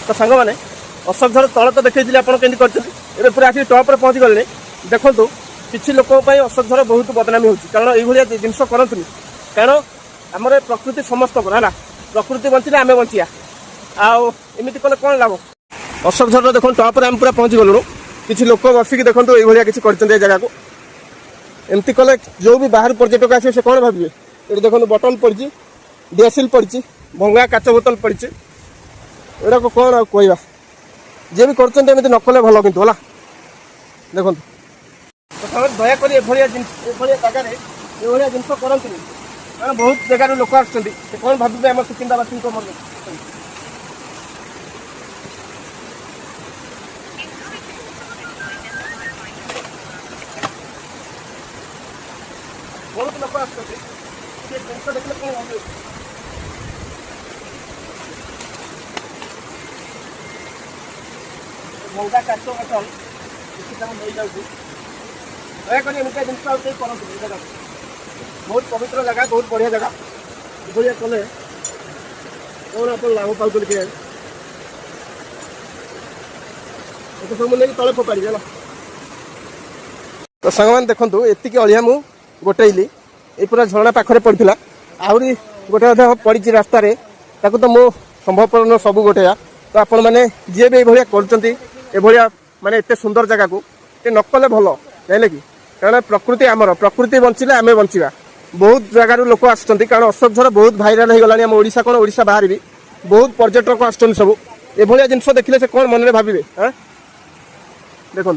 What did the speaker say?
तो सांग मैंने अशोक झर तल तो देखी आप केमी पूरा आसिक टॉप पहुँची गले देखूँ किसी लोक अशोक झर बहुत बदनामी हो कारण ये जिनस करतुनि कारण आमर प्रकृति समस्त है प्रकृति बंचिले आम बंचिया आमती कले कौन लाभ अशोक झर देखो टॉप आम पूरा पहुँची गलुणु किसी लोक बसिक देखो ये किसी कर जगह को एमती कले जो भी बाहर पर्यटक आसे से कौन भावे ये देखो बटन पड़ी डीएसएल पड़ी भंगा काच बोतल पड़ी एटा को कौन कहवा जी भी करते न कले भल कि देखो दयाक जगह ये जिन करते कारण बहुत जगार लोक आसुँच कौन भावे आम सुकिंदावासी मन बहुत लोक आसुँच देखने कौन भावे भंगा काच बोतल किसी नहीं जाऊँ दयाक जिन करते बहुत पवित्र जगह बहुत बढ़िया जगह ये कले कौन आप लाभ पाऊँ कि सब नहीं तले फोपाड़ी है तो सांग मैंने देखो एतिक अलिया मु गोटेली ये पूरा झरणा पाखे पड़ा आहरी गोटे पड़ी रास्तार तो मो संभवपर सब गोटेया तो आपण मैंने जी भी ये कर माने एत सुंदर जगह को नकले भल जाइले कि कारण प्रकृति आमर प्रकृति बंचिले आम बंचा बहुत जगार लोक आसुँच कारण अशोक झर बहुत भाइराल हो गलानी ओडिशा कौन ओडिशा बाहर भी बहुत पर्यटक आसुँच सब ये जिनस देखिले से कौन मन में भावे देखो